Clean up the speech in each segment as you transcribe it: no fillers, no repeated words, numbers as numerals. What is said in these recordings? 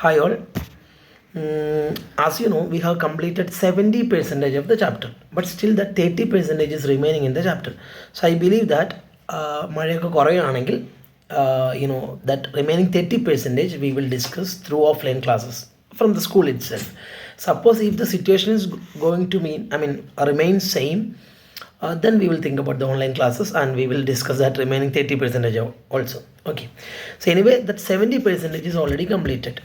Hi all. As you know, we have completed 70% of the chapter, but still that 30% is remaining in the chapter. So I believe that മഴയൊക്കെ കുറയുകയാണെങ്കിൽ that remaining 30% we will discuss through offline classes from the school itself. Suppose if the situation is going to remain same, then we will think about the online classes and we will discuss that remaining 30% also. Okay, so anyway, that 70% is already completed.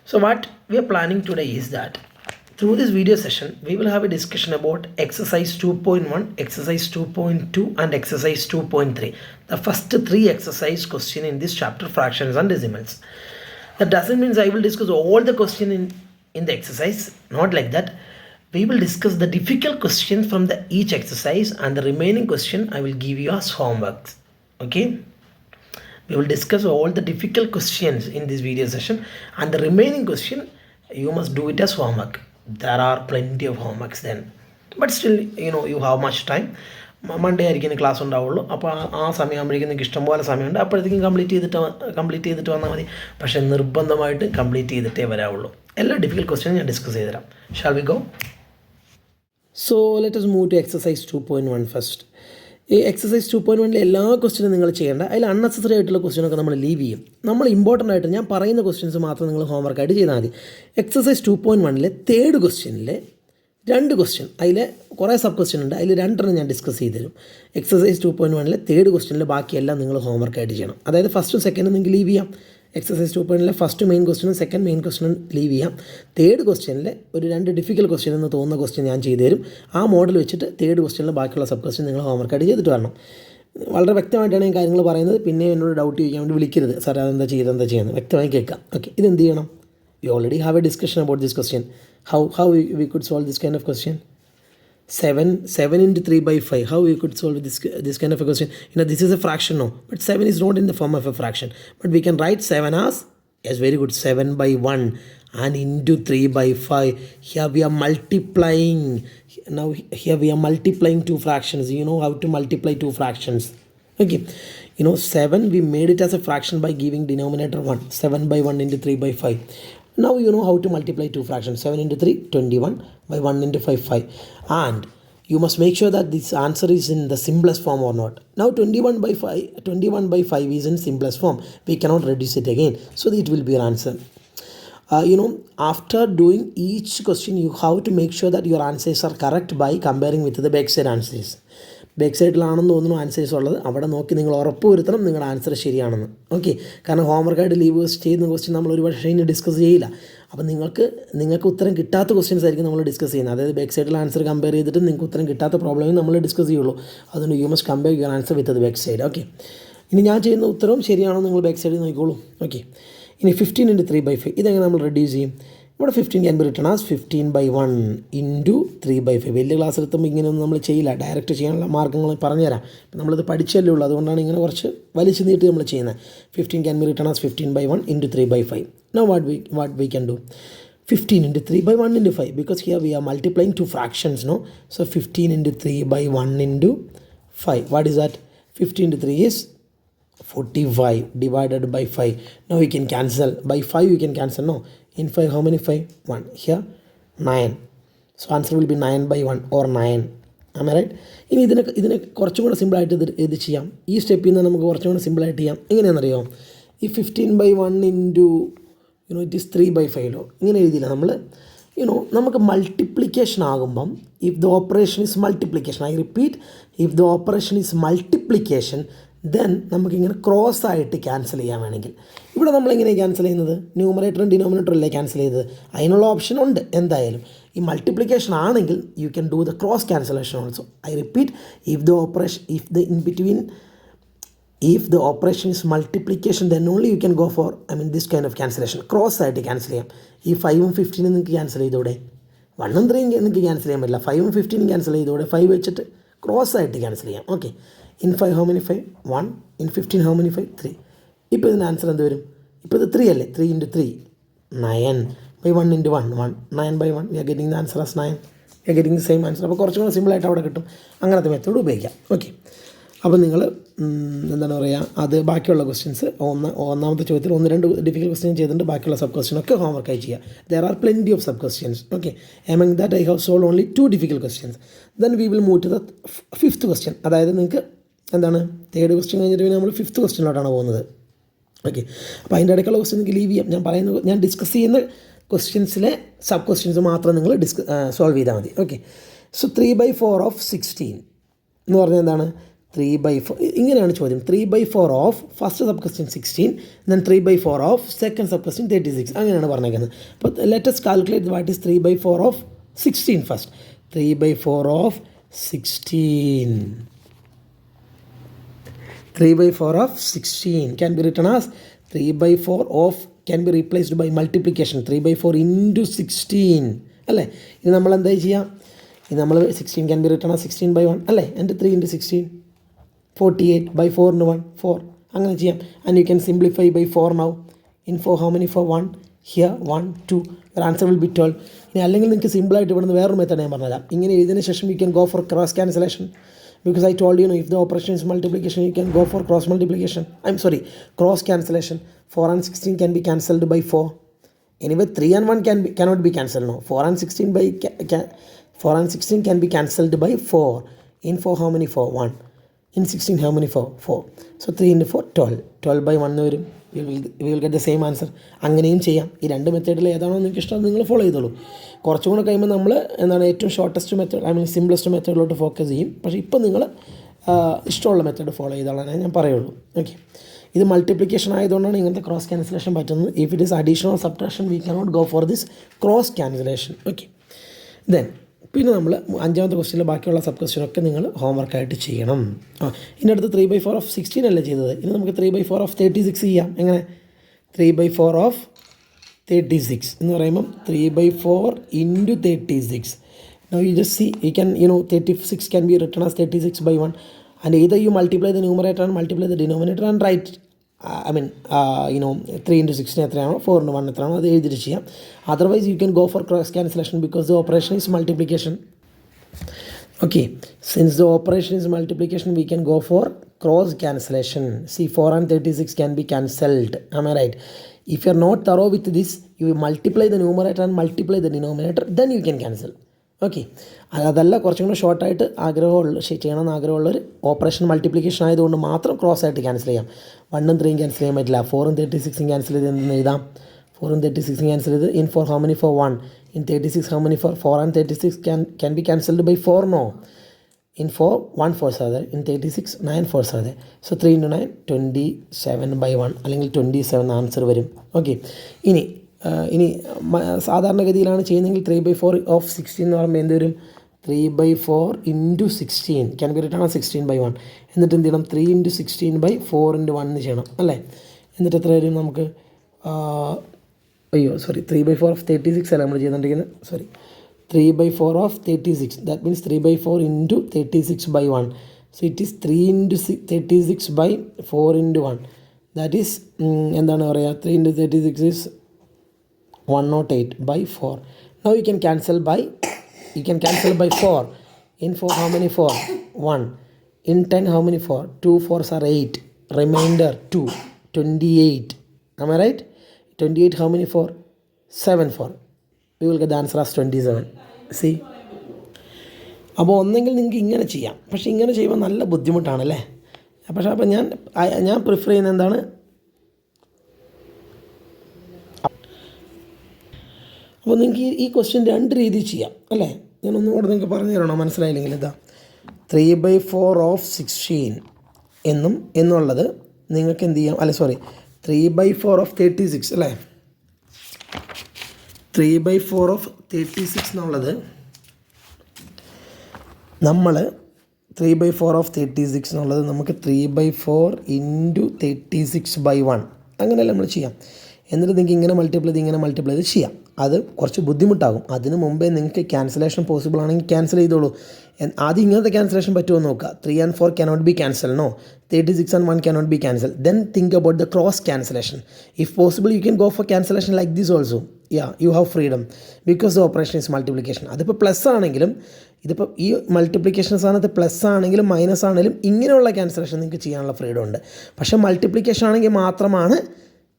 So what we are planning today is that through this video session we will have a discussion about exercise 2.1, exercise 2.2 and exercise 2.3, the first three exercise question in this chapter, fractions and decimals. That doesn't mean I will discuss all the question in the exercise, not like that. We will discuss the difficult questions from the each exercise and the remaining question I will give you as homework. Okay, we will discuss all the difficult questions in this video session and the remaining question you must do it as homework. There are plenty of homeworks then, but still you have much time. Monday ആയിരിക്കും class ഉണ്ടാവുള്ളൂ. അപ്പോൾ ആ സമയമാകുമ്പോഴേക്കും നിങ്ങൾക്ക് ഇഷ്ടംപോലെ സമയമുണ്ട്. അപ്പോഴത്തേക്കും complete ചെയ്തിട്ട് വന്നാൽ മതി. പക്ഷേ നിർബന്ധമായിട്ട് കംപ്ലീറ്റ് ചെയ്തിട്ടേ വരാവുള്ളൂ. എല്ലാ ഡിഫിക്കൽട്ട് ക്വസ്റ്റ്യനും ഞാൻ ഡിസ്കസ് ചെയ്ത് തരാം. Shall we go? So let us move to exercise 2.1 first. ഈ എക്സസൈസ് 2.1 എല്ലാ ക്വസ്റ്റ്യനും നിങ്ങൾ ചെയ്യേണ്ട. അതിൽ അൺനെസസറി ആയിട്ടുള്ള ക്വസ്റ്റ്യനൊക്കെ നമ്മൾ ലീവ് ചെയ്യും. നമ്മൾ ഇമ്പോർട്ടൻ്റ് ആയിട്ട് ഞാൻ പറയുന്ന ക്വസ്റ്റ്യൻസ് മാത്രം നിങ്ങൾ ഹോംവർക്കായിട്ട് ചെയ്താൽ മതി. എക്സസൈസ് 2.1 തേർഡ് ക്വസ്റ്റ്യനിലെ 2 ക്വസ്റ്റ്യൻ, അതിൽ കുറേ സബ് ക്വസ്റ്റ്യൻ ഉണ്ട്, അതിൽ 2 ഞാൻ ഡിസ്കസ് ചെയ്ത് തരും. എക്സസൈസ് 2.1 തേർഡ് ക്വസ്റ്റ്യനിൽ ബാക്കിയെല്ലാം നിങ്ങൾ ഹോംവർക്കായിട്ട് ചെയ്യണം. അതായത് ഫസ്റ്റും സെക്കൻഡും നിങ്ങൾക്ക് ലീവ് ചെയ്യാം. എക്സസൈസ് 2.1 ഫസ്റ്റ് മെയിൻ ക്വസ്റ്റ്യനും സെക്കൻഡ് മെയിൻ ക്വസ്റ്റ്യനും ലീവ് ചെയ്യാം. തേർഡ് ക്വസ്റ്റ്യനിൽ ഒരു 2 ഡിഫിക്കൽട്ട് ക്വസ്റ്റ്യൻ എന്ന് തോന്നുന്ന ക്വസ്റ്റ്യൻ ഞാൻ ചെയ്തു തരും. ആ മോഡൽ വെച്ചിട്ട് തേർഡ് ക്വസ്റ്റ്യനിൽ ബാക്കിയുള്ള സബ് ക്വസ്റ്റ്യൻ നിങ്ങൾ ഹോംവർക്കായിട്ട് ചെയ്തിട്ട് വരണം. വളരെ വ്യക്തമായിട്ടാണ് ഈ കാര്യങ്ങൾ പറയുന്നത്. പിന്നെ എന്നോട് ഡൗട്ട് ചോദിക്കാൻ വേണ്ടി വിളിക്കരുത്, സാർ അതെന്താ ചെയ്യുന്നത്, വ്യക്തമായി കേൾക്കാം. ഓക്കെ, ഇതെന്ത് ചെയ്യണം? You already have A discussion about this question. How we could solve this kind of question? 7 into 3 by 5. How we could solve this kind of a question? This is a fraction now, but 7 is not in the form of a fraction. But we can write 7 as, yes, very good, 7 by 1 and into 3 by 5. Here we are multiplying. Now here we are multiplying two fractions. You know how to multiply two fractions. Okay, 7 we made it as a fraction by giving denominator 1. 7 by 1 into 3 by 5. Now you know how to multiply two fractions. 7 into 3, 21, by 1 into 5, 5. And you must make sure that this answer is in the simplest form or not. Now 21 by 5 is in simplest form. We cannot reduce it again. So it will be your answer. After doing each question, you have to make sure that your answers are correct by comparing with the backside answers. Back സൈഡിലാണെന്ന് തോന്നുന്നു answers ഉള്ളത്. അവിടെ നോക്കി നിങ്ങൾ ഉറപ്പ് വരുത്തണം നിങ്ങളുടെ answer ശരിയാണെന്ന്. ഓക്കെ, കാരണം ഹോംവർക്കായിട്ട് ലീവ് ചെയ്യുന്ന ക്വസ്റ്റ്യൻ നമ്മൾ ഒരു പക്ഷേ ഇനി ഡിസ്കസ് ചെയ്യില്ല. അപ്പോൾ നിങ്ങൾക്ക് ഉത്തരം കിട്ടാത്ത ക്വസ്റ്റ്യൻസ് ആയിരിക്കും നമ്മൾ ഡിസ്കസ് ചെയ്യുന്നത്. അതായത് ബാക്ക് സൈഡിൽ ആൻസർ കമ്പയർ ചെയ്തിട്ട് നിങ്ങൾക്ക് ഉത്തരം കിട്ടാത്ത പ്രോബ്ലമേ നമ്മൾ ഡിസ്കസ് ചെയ്യുള്ളൂ. അതുകൊണ്ട് you must compare your answer with back side. Okay, ഇനി ഞാൻ ചെയ്യുന്ന ഉത്തരവും ശരിയാണോ നിങ്ങൾ ബാക്ക് സൈഡിൽ നോക്കിക്കോളൂ. ഓക്കെ, ഇനി 15 into 3 by 5 ഇതെങ്ങനെ നമ്മൾ റെഡ്യൂസ് ചെയ്യും? ഇവിടെ 15 can be written as 15 by 1 into 3 by 5. വലിയ ക്ലാസ് എടുത്തുമ്പോൾ ഇങ്ങനെയൊന്നും നമ്മൾ ചെയ്യില്ല. ഡയറക്റ്റ് ചെയ്യാനുള്ള മാർഗ്ഗങ്ങൾ പറഞ്ഞുതരാം. നമ്മളിത് പഠിച്ചല്ലേ ഉള്ളൂ, അതുകൊണ്ടാണ് ഇങ്ങനെ കുറച്ച് വലിച്ചു നീട്ടി നമ്മൾ ചെയ്യുന്നത്. 15 can be written as 15 by 1 into 3 by 5. Now what we can do? 15 into 3 by 1 into 5, because here we are multiplying two fractions, no? So 15 into 3 by 1 into 5. What is that? 15 into 3 is 45 divided by 5. Now we can cancel. By 5 we can cancel, no? In 5, how many 5? 1. Here 9. So answer will be 9 by 1 or 9. Am I right? ഇനി ഇതിനെ കുറച്ചും കൂടെ സിമ്പിളായിട്ട് ഇത് ചെയ്യാം. ഈ സ്റ്റെപ്പിൽ നിന്ന് നമുക്ക് കുറച്ചും കൂടെ സിമ്പിളായിട്ട് ചെയ്യാം. എങ്ങനെയാണെന്നറിയോ? ഈ 15 by 1 into it is 3 by 5 ഇങ്ങനെ എഴുതിയില്ല നമ്മൾ. നമുക്ക് മൾട്ടിപ്ലിക്കേഷൻ ആകുമ്പം if the operation is multiplication, I repeat, if the operation is multiplication, then നമുക്കിങ്ങനെ ക്രോസ് ആയിട്ട് ക്യാൻസൽ ചെയ്യാൻ വേണമെങ്കിൽ ഇവിടെ നമ്മളെങ്ങനെയാണ് ക്യാൻസൽ ചെയ്യുന്നത്? ന്യൂമറേറ്ററും ഡിനോമിനേറ്ററും അല്ലേ ക്യാൻസൽ ചെയ്തത്? അതിനുള്ള ഓപ്ഷൻ ഉണ്ട് എന്തായാലും. ഈ മൾട്ടിപ്ലിക്കേഷൻ ആണെങ്കിൽ you can do the cross cancellation also. I repeat, if the operation is multiplication then only you can go for this kind of cancellation. Cross ആയിട്ട് ക്യാൻസൽ ചെയ്യാം. ഈ 5ഉം 15ഉം നിങ്ങൾക്ക് ക്യാൻസൽ ചെയ്തൂടെ? 1ഉം 3ഉം നിങ്ങൾക്ക് ക്യാൻസൽ ചെയ്യാൻ പറ്റില്ല. 5ഉം 15ഉം ക്യാൻസൽ ചെയ്തൂടെ? 5 വെച്ചിട്ട് ക്രോസ് ആയിട്ട് ക്യാൻസൽ ചെയ്യാം. Okay, in 5 how many 5? 1. in 15 how many 5? 3. ഇപ്പോൾ ഇതിൻ്റെ ആൻസർ എന്ത് വരും? ഇപ്പോൾ ഇത് 3 അല്ലേ? 3 into 3 9 by 1 into 1 1. 9 by 1 we are getting the answer as 9. we are getting the same answer. അപ്പോൾ കുറച്ചും കൂടെ സിമ്പിളായിട്ട് അവിടെ കിട്ടും. അങ്ങനത്തെ മെത്തേഡ് ഉപയോഗിക്കാം. ഓക്കെ, അപ്പോൾ നിങ്ങൾ എന്താണ് പറയുക, അത് ബാക്കിയുള്ള ക്വസ്റ്റ്യൻസ് ഒന്നാമത്തെ ചോദ്യത്തിൽ 1-2 ഡിഫിക്കൽട്ട് ക്വസ്റ്റ്യൻ ചെയ്തിട്ടുണ്ട്. ബാക്കിയുള്ള സബ് ക്വസ്റ്റ്യനൊക്കെ ഹോംവർക്കായി ചെയ്യുക. There are plenty of sub questions. Okay, among that I have solve only 2 difficult questions. Then we will move to the 5th question. അതായത് നിങ്ങൾക്ക് എന്താണ് 3rd ക്വസ്റ്റ്യൻ കഴിഞ്ഞിട്ട് പിന്നെ നമ്മൾ 5th ക്വസ്റ്റ്യനിലോട്ടാണ് പോകുന്നത്. ഓക്കെ, അപ്പോൾ അതിൻ്റെ ഇടയ്ക്കുള്ള ക്വസ്റ്റ്യൻ നിങ്ങൾക്ക് ലീവ് ചെയ്യാം. ഞാൻ ഡിസ്കസ് ചെയ്യുന്ന ക്വസ്റ്റ്യൻസിലെ സബ് ക്വസ്റ്റ്യൻസ് മാത്രം നിങ്ങൾ സോൾവ് ചെയ്താൽ മതി. ഓക്കെ, സോ 3/4 ഓഫ് 16 എന്ന് പറഞ്ഞാൽ എന്താണ്? 3/4 ഇങ്ങനെയാണ് ചോദ്യം. 3/4 of first sub question 16, then 3/4 of second sub question 36. അങ്ങനെയാണ് പറഞ്ഞേക്കുന്നത്. അപ്പോൾ let's calculate what is 3/4 of 16 first. 3/4 of 16. 3/4 of 16 can be written as 3/4 of can be replaced by multiplication. 3/4 into 16 അല്ലേ? ഇത് നമ്മൾ എന്താ ചെയ്യാം? ഇത് നമ്മൾ 16 can be written as 16/1 അല്ലേ? and 3 into 16 48 by 4 into 1 4. അങ്ങനെ ചെയ്യാം. and you can simplify by 4 now. in 4 how many? 4 1 here 1 2. your answer will be 12. ഇനി അല്ലെങ്കിൽ നിങ്ങൾക്ക് സിമ്പിളായിട്ട് ഇവിടുന്ന് വേറൊരു മെത്തേഡ് ഞാൻ പറഞ്ഞുതരാം. ഇങ്ങനെ എഴുതിയതിന് ശേഷം you can go for cross cancellation. Because I told you, if the operation is multiplication, you can go for cross multiplication. Cross cancellation. 4 and 16 can be cancelled by 4. Anyway, 3 and 1 cannot be cancelled. No, 4 and 16 can be cancelled by 4. In 4 how many? 4 1. In 16 how many? 4. So 3 into 4 12. 12/1 വരും. we will get the same answer. അങ്ങനെയും ചെയ്യാം. ഈ രണ്ട് മെത്തേഡിൽ ഏതാണോ നിങ്ങൾക്ക് ഇഷ്ടം നിങ്ങൾ ഫോളോ ചെയ്തോളൂ. കുറച്ചും കൂടെ കഴിയുമ്പോൾ നമ്മൾ ഏറ്റവും ഷോർട്ടസ്റ്റ് മെത്തേഡ് സിംപ്ലസ്റ്റ് മെത്തേഡിലോട്ട് ഫോക്കസ് ചെയ്യും. പക്ഷേ ഇപ്പോൾ നിങ്ങൾ ഇഷ്ടമുള്ള മെത്തേഡ് ഫോളോ ചെയ്തോളാനേ ഞാൻ പറയുള്ളൂ. ഓക്കെ, ഇത് മൾട്ടിപ്ലിക്കേഷൻ ആയതുകൊണ്ടാണ് ഇങ്ങനത്തെ ക്രോസ് ക്യാൻസലേഷൻ പറ്റുന്നത്. If it is addition or subtraction we cannot go for this cross cancellation. Okay, then പിന്നെ നമ്മൾ 5ാമത്തെ ക്വസ്റ്റ്യനിൽ ബാക്കിയുള്ള സബ് ക്വസ്റ്റ്യനൊക്കെ നിങ്ങൾ ഹോംവർക്കായിട്ട് ചെയ്യണം. ഇനി അടുത്ത് 3/4 ഓഫ് 16 അല്ലേ ചെയ്തത്. ഇനി നമുക്ക് 3/4 ഓഫ് 36 ചെയ്യാം. എങ്ങനെ? 3/4 ഓഫ് 36 എന്ന് പറയുമ്പം 3/4 into 36. Now you just see, you can 36 can be written as 36/1, and either you multiply the numerator and multiply the denominator and write 3 into 16 എത്രയാണോ 4 into 1 എത്രയാണോ അത് എഴുതിയിട്ട് ചെയ്യാം. Otherwise you can go for cross cancellation because the operation is multiplication. Okay, since the operation is multiplication we can go for cross cancellation. See, 4 and 36 can be cancelled. Am I right? If you are not thorough with this, you will multiply the numerator and multiply the denominator, then you can cancel. Okay, അതല്ല കുറച്ചും കൂടെ ഷോർട്ടായിട്ട് ചെയ്യണമെന്ന് ആഗ്രഹമുള്ളൊരു operation multiplication ആയതുകൊണ്ട് മാത്രം cross ആയിട്ട് cancel ചെയ്യാം. 1ഉം 3ഉം cancel ചെയ്യാൻ പറ്റില്ല. 4ഉം 36ഉം ക്യാൻസൽ ചെയ്ത് എന്തെന്ന് എഴുതാം? 4ഉം 36ഉം ക്യാൻസൽ ചെയ്ത് in 4 how many? 4 1. in 36 how many? 4 and 36 can be cancelled by 4. No, in 4 1 4s are there. in 36 9 4s are there. So 3 into 9 27/1 അല്ലെങ്കിൽ 27 ആൻസർ വരും. ഓക്കെ, ഇനി സാധാരണഗതിയിലാണ് ചെയ്യുന്നതെങ്കിൽ 3/4 ഓഫ് 16 എന്ന് പറയുമ്പോൾ എന്ത് വരും? 3/4 into 16 can be written as 16/1. എന്നിട്ട് എന്ത് ചെയ്യണം? 3 into 16/4 into 1 എന്ന് ചെയ്യണം അല്ലേ? എന്നിട്ട് എത്ര വരും നമുക്ക്? 3/4 ഓഫ് 36 അല്ല നമ്മൾ ചെയ്തുകൊണ്ടിരിക്കുന്നത്. 3/4 of 36. That means 3/4 into 36/1. So it is 3 into 36/4 into 1. That is എന്താണ് പറയുക? 3 into 36 is 108/4. Now you can cancel by 4. in 4 how many? 4 1. in 10 how many? 4 2 4s are 8. remainder 2 28. Am I right? 28 how many? 4 7 4. we will get the answer as 27. See, അപ്പോൾ ഒന്നെങ്കിൽ നിങ്ങൾക്ക് ഇങ്ങനെ ചെയ്യാം. പക്ഷേ ഇങ്ങനെ ചെയ്യുമ്പോൾ നല്ല ബുദ്ധിമുട്ടാണല്ലേ. അപ്പോൾ ഞാൻ പ്രിഫർ ചെയ്യുന്നത് എന്താണ്? അപ്പോൾ നിങ്ങൾക്ക് ഈ ക്വസ്റ്റ്യൻ 2 രീതിയിൽ ചെയ്യാം അല്ലേ? ഞാനൊന്നുകൂടെ നിങ്ങൾക്ക് പറഞ്ഞു തരണോ? മനസ്സിലായില്ലെങ്കിൽ ഇതാ 3/4 ഓഫ് 16 എന്നുള്ളത് നിങ്ങൾക്ക് എന്ത് ചെയ്യാം? 3/4 ഓഫ് 36 അല്ലേ? 3/4 ഓഫ് 36 എന്നുള്ളത് നമ്മൾ 3/4 ഓഫ് 36 എന്നുള്ളത് നമുക്ക് 3/4 into 36/1 അങ്ങനെയല്ല നമ്മൾ ചെയ്യാം. എന്നിട്ട് നിങ്ങൾക്ക് ഇങ്ങനെ മൾട്ടിപ്ലൈ ചെയ്ത് ചെയ്യാം. അത് കുറച്ച് ബുദ്ധിമുട്ടാകും. അതിന് മുമ്പേ നിങ്ങൾക്ക് ക്യാൻസലേഷൻ പോസിബിൾ ആണെങ്കിൽ ക്യാൻസൽ ചെയ്തോളൂ. ആദ്യം ഇങ്ങനത്തെ ക്യാൻസലേഷൻ പറ്റുമോ നോക്കുക. 3 and 4 cannot be cancelled, no. 36 and 1 cannot be cancelled. Then think about the cross cancellation. If possible, you can go for cancellation like this also. Yeah, you have freedom because the operation is multiplication. അതിപ്പോൾ plus ആണെങ്കിലും ഇതിപ്പോൾ ഈ multiplication സ്ഥാനത്ത് plus ആണെങ്കിലും minus ആണെങ്കിലും ഇങ്ങനെയുള്ള cancellation നിങ്ങൾക്ക് ചെയ്യാനുള്ള ഫ്രീഡം ഉണ്ട്. പക്ഷേ മൾട്ടിപ്ലിക്കേഷൻ ആണെങ്കിൽ മാത്രമാണ്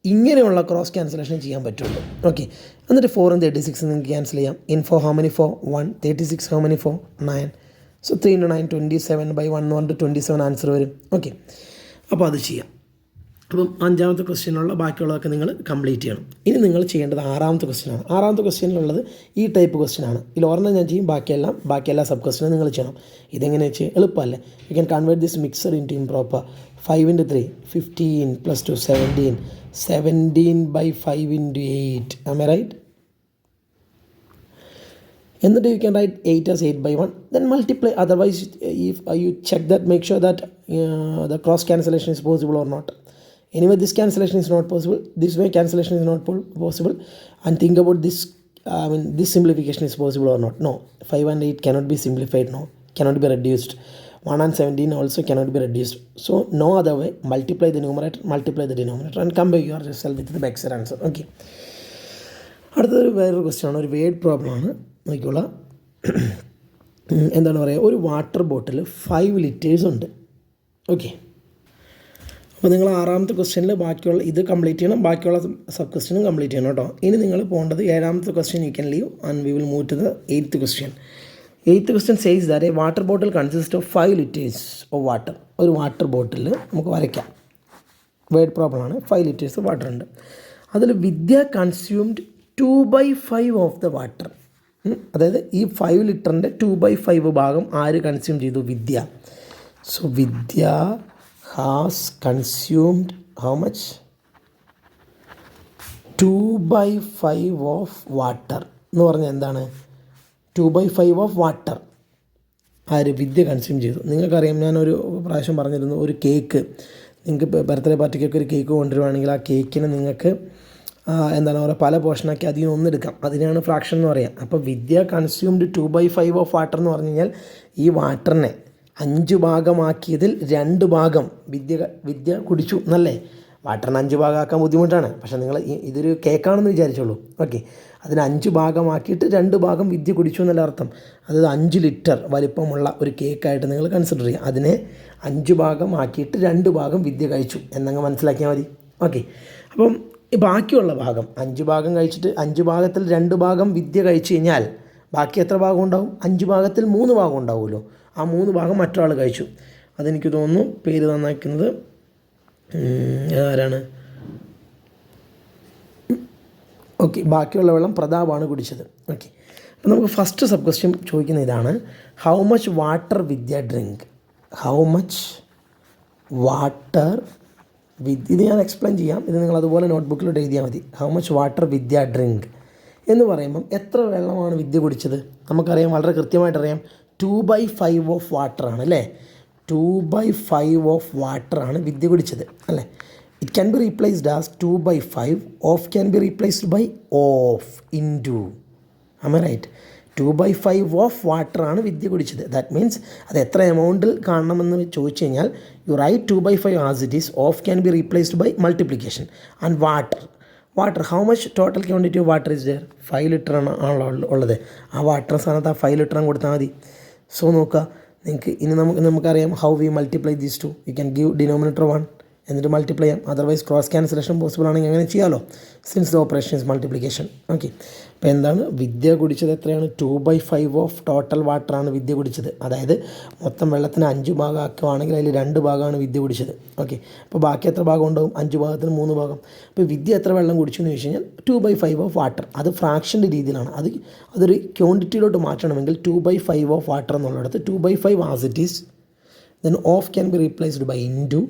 ഇങ്ങനെയുള്ള ക്രോസ് ക്യാൻസലേഷൻ ചെയ്യാൻ പറ്റുള്ളൂ. ഓക്കെ, എന്നിട്ട് 4 and 36 നിങ്ങൾക്ക് ക്യാൻസൽ ചെയ്യാം. In 4 how many 4? 1. 36 how many 4? 9. So 3 into 9 27 by 1 എന്ന് പറഞ്ഞിട്ട് 27 ആൻസർ വരും. ഓക്കെ, അപ്പോൾ അത് ചെയ്യാം. അപ്പം 5ാമത്തെ ക്വസ്റ്റ്യനുള്ള ബാക്കിയുള്ളതൊക്കെ നിങ്ങൾ കംപ്ലീറ്റ് ചെയ്യണം. ഇനി നിങ്ങൾ ചെയ്യേണ്ടത് 6ാമത്തെ ക്വസ്റ്റ്യനാണ്. 6ാമത്തെ ക്വസ്റ്റ്യനിലുള്ളത് ഈ ടൈപ്പ് ക്വസ്റ്റ്യനാണ്. ഇതിൽ ഒരെണ്ണം ഞാൻ ചെയ്യും, ബാക്കി എല്ലാ സബ് ക്വസ്റ്റ്യനും നിങ്ങൾ ചെയ്യണം. ഇതെങ്ങനെ ചെയ്യും? എളുപ്പമല്ലേ? You can convert this mixer into improper. 5 into 3 15 plus 2 17. 17 by 5 into 8. Am I right? എന്നിട്ട് you can write 8 as 8 by 1. Then multiply. Otherwise, if you check that, make sure that the cross cancellation is possible or not. Anyway, this cancellation is not possible. This way cancellation is not possible. And think about this. This simplification is possible or not. No. 5 and 8 cannot be simplified. No. Cannot be reduced. 1 and 17 also cannot be reduced. So no other way. Multiply the numerator, multiply the denominator, and come by yourself with the best answer. Okay. അടുത്തൊരു വേറൊരു question ആണ്, ഒരു word problem ആണ്. നോക്കിക്കോളാം. എന്താണ് പറയുക, ഒരു water bottle 5 liters ഉണ്ട്. ഓക്കെ, അപ്പോൾ നിങ്ങൾ 6ാമത്തെ ക്വസ്റ്റ്യനിൽ ബാക്കിയുള്ള ഇത് കംപ്ലീറ്റ് ചെയ്യണം, ബാക്കിയുള്ള സബ് ക്വസ്റ്റ്യനും കംപ്ലീറ്റ് ചെയ്യണം കേട്ടോ. ഇനി നിങ്ങൾ പോകേണ്ടത് 7ാമത്തെ question. You can leave and we will move to the 8th question. 8th question says that a water bottle consists of 5 liters of water. ഒരു വാട്ടർ ബോട്ടിൽ നമുക്ക് വരയ്ക്കാം. വേർഡ് പ്രോബ്ലം ആണ്. 5 liters വാട്ടർ ഉണ്ട്. അതിൽ Vidya consumed 2/5 of the water. അതായത് ഈ 5 ലിറ്ററിൻ്റെ 2/5 ഭാഗം ആര് കൺസ്യൂം ചെയ്തു? Vidya. So Vidya has consumed how much? 2/5 of water എന്ന് പറഞ്ഞാൽ എന്താണ്? 2/5 ഓഫ് വാട്ടർ ആര്? വിദ്യ കൺസ്യൂം ചെയ്തു. നിങ്ങൾക്കറിയാം, ഞാനൊരു പ്രാവശ്യം പറഞ്ഞിരുന്നു, ഒരു കേക്ക് നിങ്ങൾക്ക് ബർത്ത്ഡേ പാർട്ടിക്കൊക്കെ ഒരു കേക്ക് കൊണ്ടുവരുവാണെങ്കിൽ ആ കേക്കിന് നിങ്ങൾക്ക് എന്താണ് പറയുക, പല പോർഷനാക്കി അതിൽ നിന്ന് ഒന്നെടുക്കാം. അതിനാണ് ഫ്രാക്ഷൻ എന്ന് പറയാം. അപ്പോൾ വിദ്യ കൺസ്യൂംഡ് 2/5 ഓഫ് വാട്ടർ എന്ന് പറഞ്ഞു കഴിഞ്ഞാൽ ഈ വാട്ടറിനെ 5 ഭാഗമാക്കിയതിൽ 2 ഭാഗം വിദ്യ കുടിച്ചു എന്നല്ലേ. വാട്ടറിന് 5 ഭാഗമാക്കാൻ ബുദ്ധിമുട്ടാണ്. പക്ഷേ നിങ്ങൾ ഇതൊരു കേക്കാണെന്ന് വിചാരിച്ചോളൂ. ഓക്കെ, അതിന് 5 ഭാഗമാക്കിയിട്ട് 2 ഭാഗം വിദ്യ കുടിച്ചു എന്നല്ല അർത്ഥം. അതായത് 5 ലിറ്റർ വലിപ്പമുള്ള ഒരു കേക്കായിട്ട് നിങ്ങൾ കൺസിഡർ ചെയ്യുക. അതിനെ 5 ഭാഗമാക്കിയിട്ട് 2 ഭാഗം വിദ്യ കഴിച്ചു എന്നങ്ങ് മനസ്സിലാക്കിയാൽ മതി. ഓക്കെ, അപ്പം ബാക്കിയുള്ള ഭാഗം 5 ഭാഗം കഴിച്ചിട്ട് 5 ഭാഗത്തിൽ 2 ഭാഗം വിദ്യ കഴിച്ചു കഴിഞ്ഞാൽ ബാക്കി എത്ര ഭാഗം ഉണ്ടാവും? 5 ഭാഗത്തിൽ 3 ഭാഗം ഉണ്ടാവുമല്ലോ. ആ 3 ഭാഗം മറ്റൊരാൾ കഴിച്ചു. അതെനിക്ക് തോന്നുന്നു പേര് തന്നേക്കുന്നത് ആരാണ്? ഓക്കെ, ബാക്കിയുള്ള വെള്ളം പ്രതാപാണ് കുടിച്ചത്. ഓക്കെ, അപ്പോൾ നമുക്ക് ഫസ്റ്റ് സബ് ക്വസ്റ്റ്യൻ ചോദിക്കുന്ന ഇതാണ്, how much water Vidya drink? How much water ഇത് ഞാൻ എക്സ്പ്ലെയിൻ ചെയ്യാം. ഇത് നിങ്ങൾ അതുപോലെ നോട്ട്ബുക്കിലോട്ട് എഴുതിയാൽ മതി. How much water Vidya drink എന്ന് പറയുമ്പം എത്ര വെള്ളമാണ് വിദ്യ കുടിച്ചത്? നമുക്കറിയാം, വളരെ കൃത്യമായിട്ടറിയാം. 2/5 ഓഫ് വാട്ടറാണ് അല്ലേ. 2/5 ഓഫ് വാട്ടറാണ് വിദ്യ കുടിച്ചത് അല്ലേ. It can be replaced as 2/5. Of can be replaced by of into. Am I right? 2/5 of വാട്ടറാണ് വിദ്യ കുടിച്ചത്. ദാറ്റ് മീൻസ് അത് എത്ര എമൗണ്ടിൽ കാണണമെന്ന് ചോദിച്ചു കഴിഞ്ഞാൽ you write 2/5 as it is. Of can be replaced by multiplication. And water how much total quantity of water is there? 5 ലിറ്ററാണ് ആണല്ലോ ഉള്ളത്. ആ വാട്ടർ സ്ഥാനത്ത് ആ 5 ലിറ്ററും കൊടുത്താൽ മതി. സോ നോക്കുക, നിങ്ങൾക്ക് ഇനി നമുക്കറിയാം how we multiply these two. You can give denominator 1 എന്നിട്ട് മൾട്ടിപ്ലൈ ചെയ്യാം. അതർവൈസ് ക്രോസ് ക്യാൻസലേഷൻ പോസിബിൾ ആണെങ്കിൽ അങ്ങനെ ചെയ്യാമല്ലോ, since the operation is multiplication. Okay, അപ്പോൾ എന്താണ് വിദ്യ കുടിച്ചത്? എത്രയാണ്? 2/5 ഓഫ് ടോട്ടൽ വാട്ടറാണ് വിദ്യ കുടിച്ചത്. അതായത് മൊത്തം വെള്ളത്തിന് 5 ഭാഗം ആക്കുകയാണെങ്കിൽ അതിൽ 2 ഭാഗമാണ് വിദ്യ കുടിച്ചത്. ഓക്കെ, അപ്പോൾ ബാക്കി എത്ര ഭാഗം ഉണ്ടാവും? 5 ഭാഗത്തിന് 3 ഭാഗം. അപ്പോൾ വിദ്യ എത്ര വെള്ളം കുടിച്ചു എന്ന് ചോദിച്ചു കഴിഞ്ഞാൽ 2/5 ഓഫ് വാട്ടർ. അത് ഫ്രാക്ഷൻ്റെ രീതിയിലാണ്. അതൊരു ക്വാണ്ടിറ്റിയിലോട്ട് മാറ്റണമെങ്കിൽ 2/5 ഓഫ് വാട്ടർ എന്നുള്ളിടത്ത് 2/5 as it is. Then of can be replaced by into.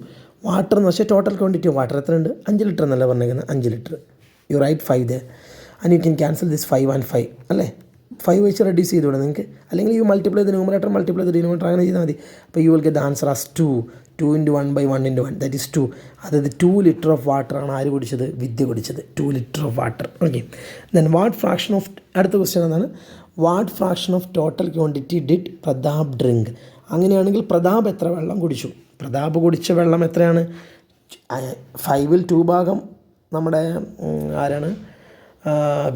Water എന്ന് വെച്ചാൽ ടോട്ടൽ ക്വാണ്ടിറ്റി ഓഫ് വാട്ടർ എത്ര ഉണ്ട്? 5 ലിറ്റർ എന്നല്ല പറഞ്ഞേക്കുന്നത്, 5 ലിറ്റർ. യു റൈറ്റ് 5 ദേ and you can cancel this 5 and 5 അല്ലേ. 5 വെച്ച് റെഡ്യൂസ് ചെയ്തുകൂടെ നിങ്ങൾക്ക്? അല്ലെങ്കിൽ you multiply the numerator, multiply the denominator, അങ്ങനെ ചെയ്താൽ മതി. അപ്പോൾ you will get the answer as 2. 2 into 1 by 1 into 1, that is 2. അതായത് 2 liter of water ആണ് ആര് കുടിച്ചത്? വിദ്യ കുടിച്ചത്. 2 liter of water. Okay. Then what fraction of, അടുത്ത ക്വസ്റ്റ്യൻ എന്താണ്? What fraction of total quantity did Pratap drink? അങ്ങനെയാണെങ്കിൽ പ്രതാപ് എത്ര വെള്ളം കുടിച്ചു? പ്രതാപ് കുടിച്ച വെള്ളം എത്രയാണ്? 5ൽ 2 ഭാഗം നമ്മുടെ ആരാണ്?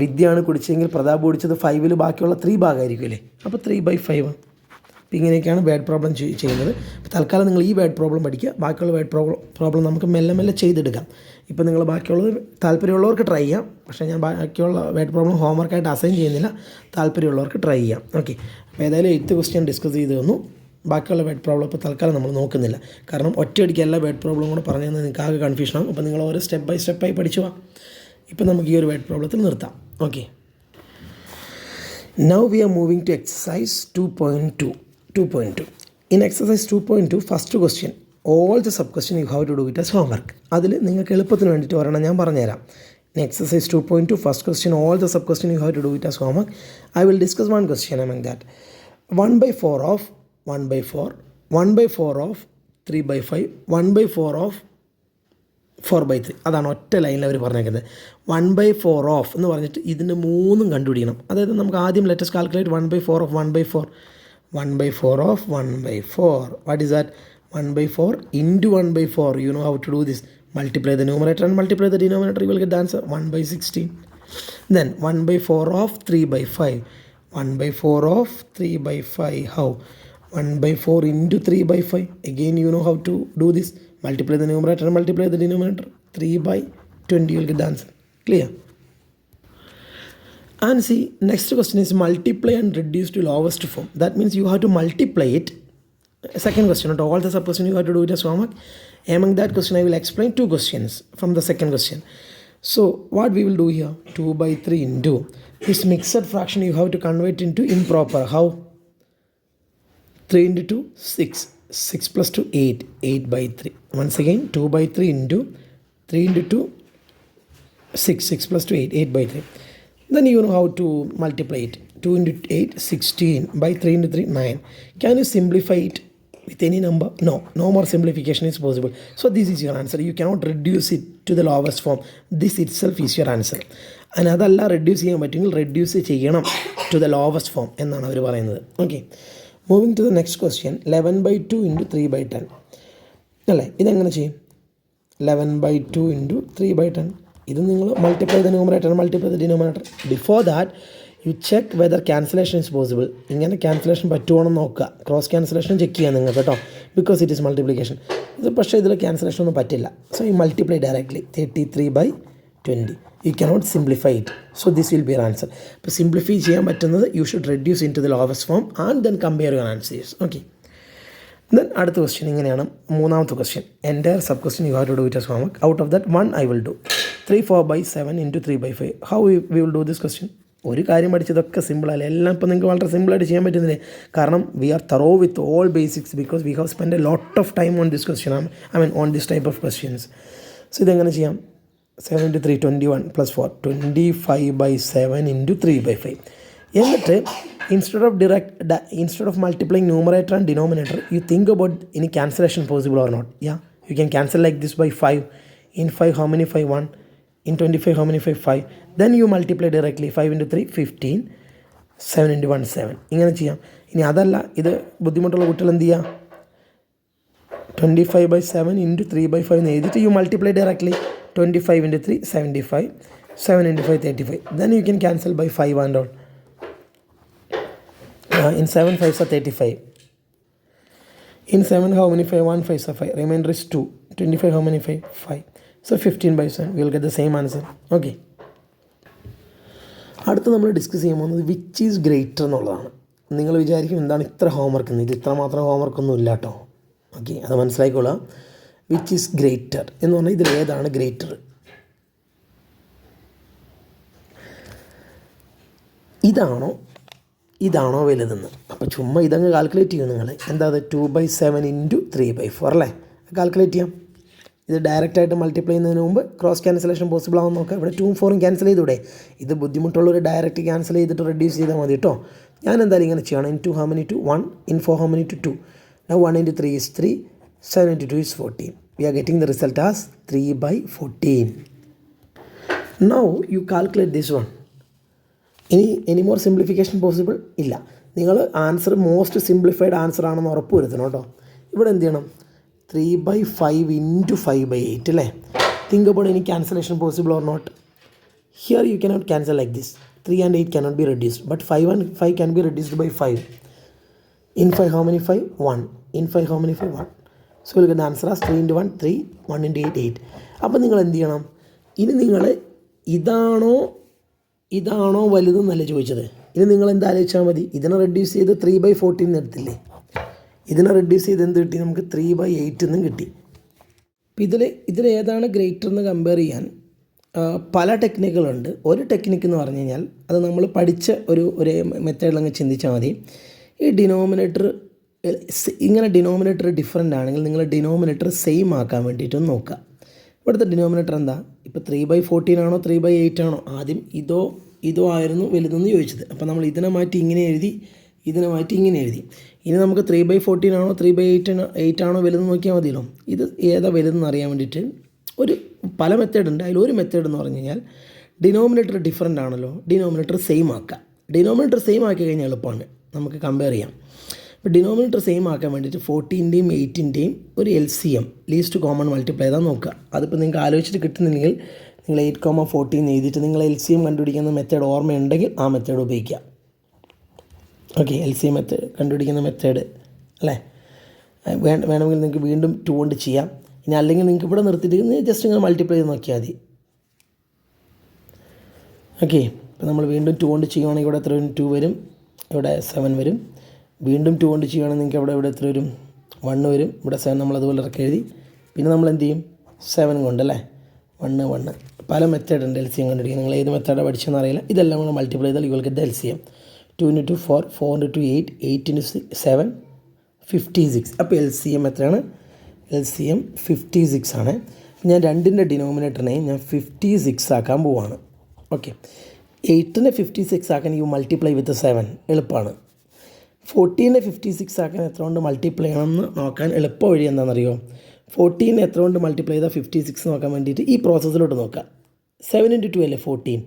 വിദ്യയാണ് കുടിച്ചെങ്കിൽ പ്രതാപ് കുടിച്ചത് 5ൽ ബാക്കിയുള്ള 3 ഭാഗമായിരിക്കും അല്ലേ? അപ്പോൾ 3/5. അപ്പോൾ ഇങ്ങനെയൊക്കെയാണ് വേർഡ് പ്രോബ്ലം ചെയ്യുന്നത്. അപ്പോൾ തൽക്കാലം നിങ്ങൾ ഈ വേർഡ് പ്രോബ്ലം പഠിക്കുക. ബാക്കിയുള്ള വേർഡ് പ്രോബ്ലം നമുക്ക് മെല്ലെ മെല്ലെ ചെയ്തെടുക്കാം. ഇപ്പോൾ നിങ്ങൾ ബാക്കിയുള്ളത് താല്പര്യമുള്ളവർക്ക് ട്രൈ ചെയ്യാം. പക്ഷേ ഞാൻ ബാക്കിയുള്ള വേർഡ് പ്രോബ്ലം ഹോംവർക്കായിട്ട് അസൈൻ ചെയ്യുന്നില്ല. താല്പര്യമുള്ളവർക്ക് ട്രൈ ചെയ്യാം. ഓക്കെ. അപ്പോൾ ഏതായാലും 8th ക്വസ്റ്റ്യൻ ഡിസ്കസ് ചെയ്ത് തന്നു. ബാക്കിയുള്ള വേർഡ് പ്രോബ്ലം ഇപ്പോൾ തൽക്കാലം നമ്മൾ നോക്കുന്നില്ല. കാരണം ഒറ്റയടിക്ക് എല്ലാ വേർഡ് പ്രോബ്ലം കൂടെ പറഞ്ഞു തന്നാൽ നിങ്ങൾക്ക് ആകെ കൺഫ്യൂഷനാകും. അപ്പോൾ നിങ്ങൾ ഓരോ സ്റ്റെപ്പ് ബൈ സ്റ്റെപ്പായി പഠിച്ചു പോവാം. ഇപ്പോൾ നമുക്ക് ഈ ഒരു വേർഡ് പ്രോബ്ലത്തിൽ നിർത്താം. Okay. Now we are moving to exercise 2.2. In exercise 2.2, first question, all the sub question you have to do it as homework. അതിൽ നിങ്ങൾക്ക് എളുപ്പത്തിന് വേണ്ടിയിട്ട് പറയണം, ഞാൻ പറഞ്ഞുതരാം. In exercise 2.2, first question, all the sub question you have to do it as homework. I will discuss one question among that. 1/4 of 1/4, 1/4 of 3/5, 1/4 of 4/3. അതാണ് ഒറ്റ ലൈനിൽ അവർ പറഞ്ഞേക്കുന്നത്. 1/4 ഓഫ് എന്ന് പറഞ്ഞിട്ട് ഇതിൻ്റെ 3 കണ്ടുപിടിക്കണം. അതായത് നമുക്ക് ആദ്യം let's calculate 1/4 of 1/4. 1/4 of 1/4. What is that? 1/4 into 1/4. You know how to do this. Multiply the numerator and multiply the denominator. You will get the answer 1/16. Then 1/4 of 3/5. 1/4 of 3/5. How? 1/4 into 3/5. Again, you know how to do this. Multiply the numerator and multiply the denominator. 3/20. You will get the answer. Clear? And see, next question is multiply and reduce to lowest form. That means you have to multiply it. Second question, not all the sub question you have to do it as homework. Among that question, I will explain 2 questions from the second question. So what we will do here, 2/3 into this mixed fraction you have to convert into improper. How? 3 into 2, 6. 6 plus 2, 8. 8/3. Once again, 2/3 into 3 into 2, 6. 6 plus 2, 8. 8/3. Then you know how to multiply it. 2 into 8, 16. By 3 into 3, 9. Can you simplify it with any number? No. No more simplification is possible. So this is your answer. You cannot reduce it to the lowest form. This itself is your answer. And അതല്ല reduce ചെയ്യാൻ പറ്റുമെങ്കിൽ reduce ചെയ്യണം to the lowest form എന്നാണ് അവർ പറയുന്നത്. Okay. Moving to the next question. 11/2 into 3/10. അല്ലേ? ഇതെങ്ങനെ ചെയ്യും? 11/2 into 3/10. ഇത് നിങ്ങൾ multiply the numerator, multiply the denominator. Before that you check whether cancellation is possible. ഇങ്ങനെ ക്യാൻസലേഷൻ പറ്റുവാണെന്ന് നോക്കുക. ക്രോസ് ക്യാൻസലേഷൻ ചെക്ക് ചെയ്യാൻ നിങ്ങൾക്ക് കേട്ടോ, ബിക്കോസ് ഇറ്റ് ഈസ് മൾട്ടിപ്ലിക്കേഷൻ. ഇത് പക്ഷേ ഇതിൽ ക്യാൻസലേഷൻ ഒന്നും പറ്റില്ല. So you multiply directly. 33/20. You cannot simplify it. So this will be your answer. ഇപ്പോൾ സിംപ്ലിഫൈ ചെയ്യാൻ പറ്റുന്നത് you should reduce into the lowest form and then compare your answers. Okay. Then അടുത്ത question ഇങ്ങനെയാണ്. മൂന്നാമത്തെ question. Entire sub question you have to do it as homework. Out of that 1 I will do. 3/4/7 into 3/5. How we will do this question? ഒരു കാര്യം പഠിച്ചതൊക്കെ സിമ്പിളല്ല. എല്ലാം ഇപ്പോൾ നിങ്ങൾക്ക് വളരെ സിമ്പിളായിട്ട് ചെയ്യാൻ പറ്റുന്നില്ലേ? കാരണം we are thorough with all basics because we have spend a lot of time on this question. On this type of questions. So ഇതെങ്ങനെ ചെയ്യാം? 7 into 3, 21 plus 4. 25/7 into 3/5. എന്നിട്ട് instead of multiplying numerator and denominator, you think about any cancellation possible or not. Yeah, you can cancel like this by 5. In 5, how many 5? 1. In 25, how many 5? 5. Then you multiply directly. 5 into 3, 15. 7 into 1, 7. ഇങ്ങനെ ചെയ്യാം. ഇനി അതല്ല, ഇത് ബുദ്ധിമുട്ടുള്ള കുട്ടികൾ എന്ത് ചെയ്യുക? 25/7 into 3/5 എന്ന് എഴുതിയിട്ട് you multiply directly. 25 into 3, 75. 7 into 5, 35. Then you can cancel by 5 and all. In 7 5s are 35. In 7, how many 5? 1 5s are 5. Remainder is 2. 25, how many 5? 5. So 15/7. We will get the same answer. Okay. അടുത്ത് നമ്മൾ discuss ചെയ്യാൻ പോകുന്നത് which is greater എന്നുള്ളതാണ്. നിങ്ങൾ വിചാരിക്കും എന്താണ് ഇത്ര homework എന്ന്. ഇത് ഇത്ര മാത്രം ഹോംവർക്കൊന്നും ഇല്ല കേട്ടോ. ഓക്കെ, അത് മനസ്സിലായിക്കോളാം. വിച്ച് ഈസ് ഗ്രേറ്റർ എന്ന് പറഞ്ഞാൽ ഇതിൽ ഏതാണ് ഗ്രേറ്റർ? ഇതാണോ വലുതെന്ന്. അപ്പോൾ ചുമ്മാ ഇതങ്ങ് കാൽക്കുലേറ്റ് ചെയ്യും നിങ്ങൾ. എന്താ അത്? 2/7 into 3/4 അല്ലേ? കാൽക്കുലേറ്റ് ചെയ്യാം. ഇത് ഡയറക്റ്റായിട്ട് മൾട്ടിപ്ലൈ ചെയ്യുന്നതിന് മുമ്പ് ക്രോസ് ക്യാൻസലേഷൻ പോസിബിൾ ആണെന്ന് നോക്കാം. ഇവിടെ 2 4 ക്യാൻസൽ ചെയ്തൂടെ? ഇത് ബുദ്ധിമുട്ടുള്ളവർ ഡയറക്റ്റ് ക്യാൻസൽ ചെയ്തിട്ട് റെഡ്യൂസ് ചെയ്താൽ മതി കേട്ടോ. ഞാൻ എന്തായാലും ഇങ്ങനെ ചെയ്യണം. In 2 how many 2? 1. In 4 how many 2? 2. Now 1 into 3 is 3. 7 into 2 is 14. We are getting the result as 3/14. Now you calculate this one. Any more simplification possible? ഇല്ല. നിങ്ങൾ ആൻസർ മോസ്റ്റ് സിംപ്ലിഫൈഡ് ആൻസർ ആണെന്ന് ഉറപ്പ് വരുത്തണം കേട്ടോ. ഇവിടെ എന്ത് ചെയ്യണം? 3/5 into 5/8 അല്ലേ? Think about any cancellation possible or not. Here you cannot cancel like this. 3 and 8 cannot be reduced. But 5 and 5 can be reduced by 5. In 5 how many 5? 1. In 5 how many 5? 1. So we'll get the answer as 3 into 1, 3. 1 into 8, 8. അപ്പോൾ നിങ്ങൾ എന്ത് ചെയ്യണം? ഇനി നിങ്ങൾ ഇതാണോ വലുതെന്നല്ല ചോദിച്ചത്. ഇനി നിങ്ങൾ എന്താ ആലോചിച്ചാൽ മതി, ഇതിനെ റെഡ്യൂസ് ചെയ്ത് 3/14 എടുത്തില്ലേ, ഇതിനെ റെഡ്യൂസ് ചെയ്ത് എന്ത് കിട്ടി നമുക്ക്? 3/8 എന്നും കിട്ടി. അപ്പോൾ ഇതിലേതാണ് ഗ്രേറ്റർ എന്ന് കമ്പയർ ചെയ്യാൻ പല ടെക്നിക്കുകളുണ്ട്. ഒരു ടെക്നിക്ക് എന്ന് പറഞ്ഞു കഴിഞ്ഞാൽ അത് നമ്മൾ പഠിച്ച ഒരു മെത്തേഡിലങ്ങ് ചിന്തിച്ചാൽ മതി. ഈ ഡിനോമിനേറ്റർ ഇങ്ങനെ ഡിനോമിനേറ്റർ ഡിഫറെൻ്റ് ആണെങ്കിൽ നിങ്ങൾ ഡിനോമിനേറ്റർ സെയിം ആക്കാൻ വേണ്ടിയിട്ടൊന്ന് നോക്കുക. ഇവിടുത്തെ ഡിനോമിനേറ്റർ എന്താ? ഇപ്പോൾ 3/14 ആണോ 3/8 ആണോ? ആദ്യം ഇതോ ആയിരുന്നു വലുതെന്ന് ചോദിച്ചത്. അപ്പോൾ നമ്മൾ ഇതിനെ മാറ്റി ഇങ്ങനെ എഴുതി, ഇതിനെ മാറ്റി ഇങ്ങനെ എഴുതി. ഇനി നമുക്ക് 3/14 ആണോ 3/8 ആണോ വലുതെന്ന് നോക്കിയാൽ മതിയല്ലോ. ഇത് ഏതാ വലുതെന്ന് അറിയാൻ വേണ്ടിയിട്ട് പല മെത്തേഡ് ഉണ്ട്. അതിലൊരു മെത്തേഡ് എന്ന് പറഞ്ഞു കഴിഞ്ഞാൽ ഡിനോമിനേറ്റർ ഡിഫറെൻ്റ് ആണല്ലോ, ഡിനോമിനേറ്റർ സെയിം ആക്കുക. ഡിനോമിനേറ്റർ സെയിം ആക്കി കഴിഞ്ഞാൽ എളുപ്പമാണ്, നമുക്ക് കമ്പയർ ചെയ്യാം. ഇപ്പോൾ ഡിനോമിനേറ്റർ സെയിം ആക്കാൻ വേണ്ടിയിട്ട് 14ൻ്റെയും 8ൻ്റെയും ഒരു LCM ലീസ്റ്റ് കോമൺ മൾട്ടിപ്ലൈ ചെയ്താൽ നോക്കുക. അതിപ്പോൾ നിങ്ങൾക്ക് ആലോചിച്ചിട്ട് കിട്ടുന്നില്ലെങ്കിൽ നിങ്ങൾ 8,14 എഴുതിയിട്ട് നിങ്ങൾ LCM കണ്ടുപിടിക്കുന്ന മെത്തേഡ് ഓർമ്മയുണ്ടെങ്കിൽ ആ മെത്തേഡ് ഉപയോഗിക്കുക. ഓക്കെ, LCM മെത്തേഡ് കണ്ടുപിടിക്കുന്ന മെത്തേഡ് അല്ലേ, വേണമെങ്കിൽ നിങ്ങൾക്ക് വീണ്ടും 2 കൊണ്ട് ചെയ്യാം. ഇനി അല്ലെങ്കിൽ നിങ്ങൾക്ക് ഇവിടെ നിർത്തിയിട്ട് ജസ്റ്റ് ഇങ്ങനെ മൾട്ടിപ്ലൈ ചെയ്ത് നോക്കിയാൽ മതി. ഓക്കെ, ഇപ്പോൾ നമ്മൾ വീണ്ടും 2 കൊണ്ട് ചെയ്യുകയാണെങ്കിൽ ഇവിടെ എത്ര വരും? 2 വരും, ഇവിടെ 7 വരും. വീണ്ടും 2 കൊണ്ട് ചെയ്യുകയാണെങ്കിൽ നിങ്ങൾക്ക് ഇവിടെ എത്ര വരും? 1 വരും. ഇവിടെ 7 നമ്മൾ അതുപോലെ ഇറക്കി എഴുതി. പിന്നെ നമ്മൾ എന്ത് ചെയ്യും? 7 കൊണ്ട് അല്ലേ, 1. പല മെത്തേഡ് ഉണ്ട് LCM കണ്ടുപിടിക്കുക. നിങ്ങൾ ഏത് മെത്തേഡാണ് പഠിച്ചതെന്ന് അറിയില്ല. ഇതെല്ലാം കൂടെ മൾട്ടിപ്ലൈ ചെയ്താൽ U will get the LCM. 2 into 2 4, 4 into 2 8, 8 into 7 56. അപ്പോൾ LCM എത്രയാണ്? LCM 56 ആണ്. ഞാൻ 2ൻ്റെ ഡിനോമിനേറ്ററിനെയും ഞാൻ 56 ആക്കാൻ പോവാണ്. ഓക്കെ, 8നെ 56 ആക്കാൻ യു മൾട്ടിപ്ലൈ വിത്ത് 7 എളുപ്പമാണ്. 14നെ 56 ആക്കാൻ എത്ര കൊണ്ട് മൾട്ടിപ്ലൈ ചെയ്യണമെന്ന് നോക്കാൻ എളുപ്പ വഴി എന്താണെന്നറിയോ? 14നെ എത്ര കൊണ്ട് മൾട്ടിപ്ലൈ ചെയ്താൽ 56 നോക്കാൻ വേണ്ടിയിട്ട് ഈ പ്രോസസ്സിലോട്ട് നോക്കാം. 7 into 2 അല്ലേ 14.